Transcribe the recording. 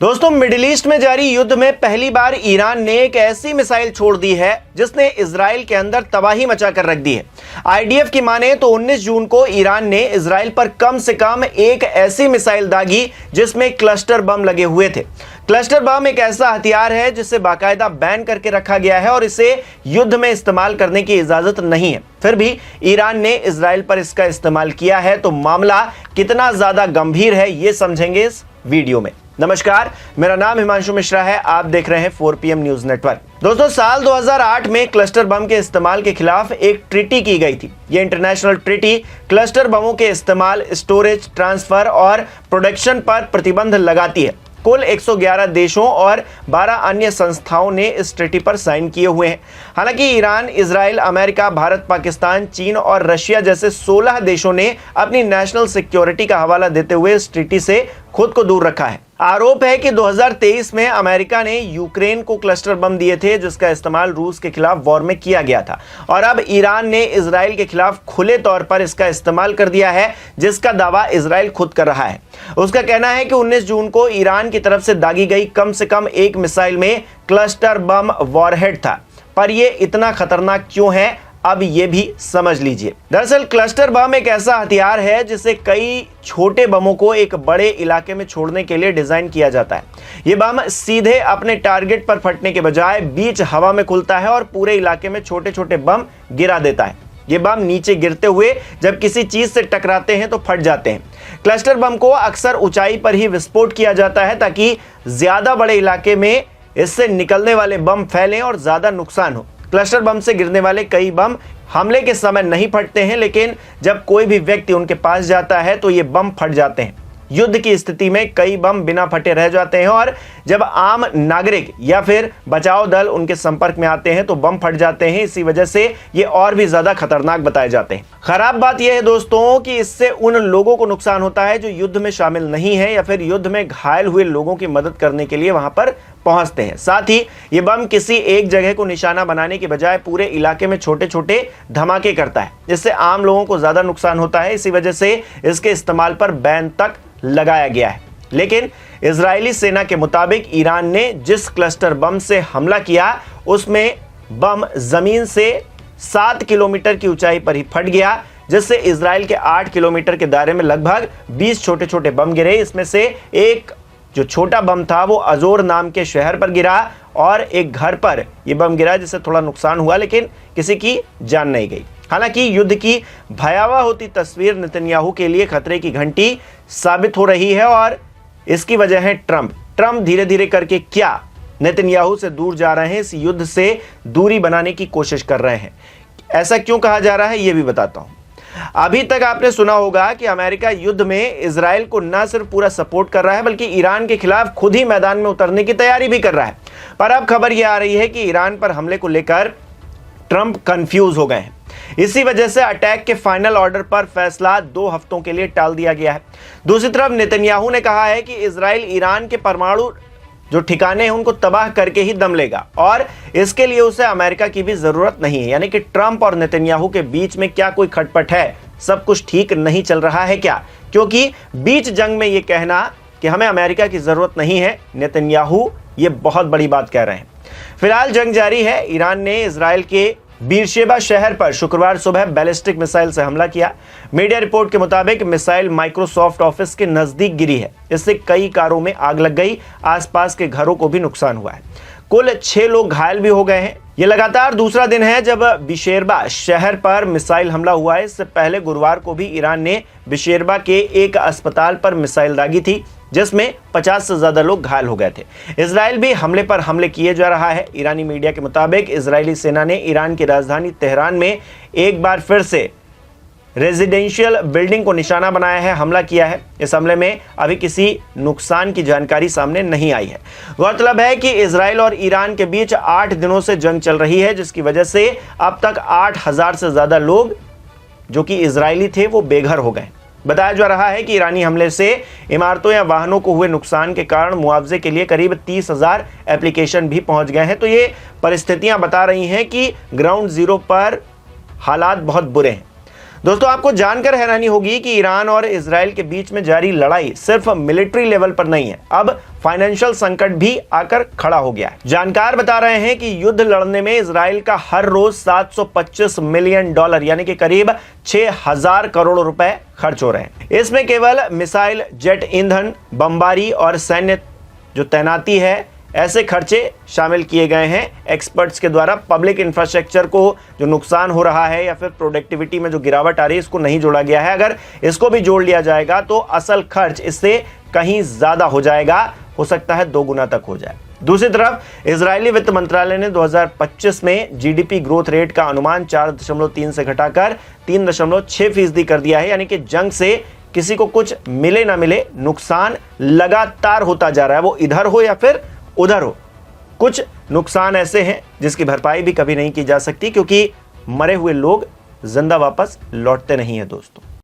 दोस्तों, middle east में जारी युद्ध में पहली बार ईरान ने एक ऐसी मिसाइल छोड़ दी है जिसने इजराइल के अंदर तबाही मचाकर रख दी है। आईडीएफ की माने तो 19 जून को ईरान ने इजराइल पर कम से कम एक ऐसी मिसाइल दागी जिसमें क्लस्टर बम लगे हुए थे। क्लस्टर बम एक ऐसा हथियार है जिसे बाकायदा बैन करके रखा गया है और इसे युद्ध में इस्तेमाल करने की इजाजत नहीं है। फिर भी ईरान ने इजराइल पर इसका इस्तेमाल किया है, तो मामला कितना ज्यादा गंभीर है ये समझेंगे इस वीडियो में। नमस्कार, मेरा नाम हिमांशु मिश्रा है। आप देख रहे हैं 4PM न्यूज नेटवर्क। दोस्तों, साल 2008 में क्लस्टर बम के इस्तेमाल के खिलाफ एक ट्रीटी की गई थी। ये इंटरनेशनल ट्रीटी क्लस्टर बमों के इस्तेमाल, स्टोरेज, ट्रांसफर और प्रोडक्शन पर प्रतिबंध लगाती है। कुल 111 देशों और 12 अन्य संस्थाओं ने इस ट्रीटी पर साइन किए हुए हैं। हालांकि Iran, Israel, America, Bharat, Pakistan, चीन और रशिया जैसे 16 देशों ने अपनी नेशनल सिक्योरिटी का हवाला देते हुए इस ट्रीटी से खुद को दूर रखा है। आरोप है कि 2023 में अमेरिका ने यूक्रेन को क्लस्टर बम दिए थे, जिसका इस्तेमाल रूस के खिलाफ वॉर में किया गया था, और अब ईरान ने इजराइल के खिलाफ खुले तौर पर इसका इस्तेमाल कर दिया है, जिसका दावा इजराइल खुद कर रहा है। उसका कहना है कि 19 जून को ईरान की तरफ से दागी गई कम से कम एक मिसाइल में क्लस्टर बम वॉरहेड था। पर यह इतना खतरनाक क्यों है, अब ये भी समझ लीजिए। दरअसल क्लस्टर बम एक ऐसा हथियार है जिसे कई छोटे बमों को एक बड़े इलाके में छोड़ने के लिए डिजाइन किया जाता है। ये बम सीधे अपने टारगेट पर फटने के बजाय बीच हवा में खुलता है और पूरे इलाके में छोटे छोटे बम गिरा देता है। ये बम नीचे गिरते हुए जब किसी चीज से टकराते हैं तो फट जाते हैं। क्लस्टर बम को अक्सर ऊंचाई पर ही विस्फोट किया जाता है ताकि ज्यादा बड़े इलाके में इससे निकलने वाले बम फैलें और ज्यादा नुकसान हो। क्लस्टर बम से गिरने वाले कई बम हमले के समय नहीं फटते हैं, लेकिन जब कोई भी व्यक्ति उनके पास जाता है तो ये बम फट जाते हैं। युद्ध की स्थिति में कई बम बिना फटे रह जाते हैं और जब आम नागरिक या फिर बचाव दल उनके संपर्क में आते हैं तो बम फट जाते हैं। इसी वजह से ये और भी ज्यादा खतरनाक बताए जाते हैं। खराब बात यह है दोस्तों कि इससे उन लोगों को नुकसान होता है जो युद्ध में शामिल नहीं है या फिर युद्ध में घायल हुए लोगों की मदद करने के लिए वहां पर पहुंचते हैं। साथ ही ये बम किसी एक जगह को निशाना बनाने के बजाय पूरे इलाके में छोटे छोटे धमाके करता है, जिससे आम लोगों को ज्यादा नुकसान होता है। इसी वजह से इसके इस्तेमाल पर बैन तक लगाया गया है। लेकिन इजरायली सेना के मुताबिक ईरान ने जिस क्लस्टर बम से हमला किया उसमें बम जमीन से 7 किलोमीटर की ऊंचाई पर ही फट गया, जिससे इजराइल के 8 किलोमीटर के दायरे में लगभग 20 छोटे छोटे बम गिरे। इसमें से एक जो छोटा बम था वो अजोर नाम के शहर पर गिरा और एक घर पर यह बम गिरा, जिससे थोड़ा नुकसान हुआ, लेकिन किसी की जान नहीं गई। हालांकि युद्ध की भयावह होती तस्वीर नेतन्याहू के लिए खतरे की घंटी साबित हो रही है और इसकी वजह है ट्रंप धीरे धीरे करके क्या नेतन्याहू से दूर जा रहे हैं, इस युद्ध से दूरी बनाने की कोशिश कर रहे हैं। ऐसा क्यों कहा जा रहा है ये भी बताता हूं। अभी तक आपने सुना होगा कि अमेरिका युद्ध में इजराइल को न सिर्फ पूरा सपोर्ट कर रहा है बल्कि ईरान के खिलाफ खुद ही मैदान में उतरने की तैयारी भी कर रहा है। पर अब खबर यह आ रही है कि ईरान पर हमले को लेकर ट्रंप कंफ्यूज हो गए हैं। इसी वजह से अटैक के फाइनल ऑर्डर पर फैसला 2 हफ्तों के लिए टाल दिया गया है। दूसरी तरफ नेतन्याहू ने कहा है कि इजराइल ईरान के परमाणु जो ठिकाने हैं उनको तबाह करके ही दम लेगा और इसके लिए उसे अमेरिका की भी जरूरत नहीं है। यानी कि ट्रंप और नेतन्याहू के बीच में क्या कोई खटपट है? सब कुछ ठीक नहीं चल रहा है क्या? क्योंकि बीच जंग में यह कहना कि हमें अमेरिका की जरूरत नहीं है, नेतन्याहू ये बहुत बड़ी बात कह रहे हैं। फिलहाल जंग जारी है। ईरान ने इजराइल के बीरशेबा शहर पर शुक्रवार सुबह बैलिस्टिक मिसाइल से हमला किया। मीडिया रिपोर्ट के मुताबिक मिसाइल माइक्रोसॉफ्ट ऑफिस के नजदीक गिरी है। इससे कई कारों में आग लग गई, आसपास के घरों को भी नुकसान हुआ है। कुल 6 लोग घायल भी हो गए हैं। यह लगातार दूसरा दिन है जब बिशेरबा शहर पर मिसाइल हमला हुआ है। इससे पहले गुरुवार को भी ईरान ने बिशेरबा के एक अस्पताल पर मिसाइल दागी थी, जिसमें 50 से ज्यादा लोग घायल हो गए थे। इजराइल भी हमले पर हमले किए जा रहा है। ईरानी मीडिया के मुताबिक इजरायली सेना ने ईरान की राजधानी तेहरान में एक बार फिर से रेजिडेंशियल बिल्डिंग को निशाना बनाया है, हमला किया है। इस हमले में अभी किसी नुकसान की जानकारी सामने नहीं आई है। गौरतलब है कि इजराइल और ईरान के बीच 8 दिनों से जंग चल रही है, जिसकी वजह से अब तक 8000 से ज्यादा लोग जो कि इजरायली थे वो बेघर हो गए। बताया जा रहा है कि ईरानी हमले से इमारतों या वाहनों को हुए नुकसान के कारण मुआवजे के लिए करीब 30,000 एप्लीकेशन भी पहुंच गए हैं। तो ये परिस्थितियां बता रही हैं कि ग्राउंड जीरो पर हालात बहुत बुरे हैं। दोस्तों, आपको जानकर हैरानी होगी कि ईरान और इजराइल के बीच में जारी लड़ाई सिर्फ मिलिट्री लेवल पर नहीं है, अब फाइनेंशियल संकट भी आकर खड़ा हो गया है। जानकार बता रहे हैं कि युद्ध लड़ने में इजराइल का हर रोज $725 मिलियन यानी कि करीब 6,000 करोड़ रुपए खर्च हो रहे हैं। इसमें केवल मिसाइल, जेट ईंधन, बमबारी और सैन्य जो तैनाती है, ऐसे खर्चे शामिल किए गए हैं। एक्सपर्ट्स के द्वारा पब्लिक इंफ्रास्ट्रक्चर को जो नुकसान हो रहा है या फिर प्रोडक्टिविटी में जो गिरावट आ रही है, इसको नहीं जोड़ा गया है। अगर इसको भी जोड़ लिया जाएगा तो असल खर्च इससे कहीं ज्यादा हो जाएगा, हो सकता है 2 गुना तक हो जाए। दूसरी तरफ इजरायली वित्त मंत्रालय ने 2025 में जीडीपी ग्रोथ रेट का अनुमान 4.3 से घटाकर 3.6% कर दिया है। यानी कि जंग से किसी को कुछ मिले ना मिले, नुकसान लगातार होता जा रहा है, वो इधर हो या फिर उधर हो। कुछ नुकसान ऐसे हैं जिसकी भरपाई भी कभी नहीं की जा सकती, क्योंकि मरे हुए लोग जिंदा वापस लौटते नहीं हैं दोस्तों।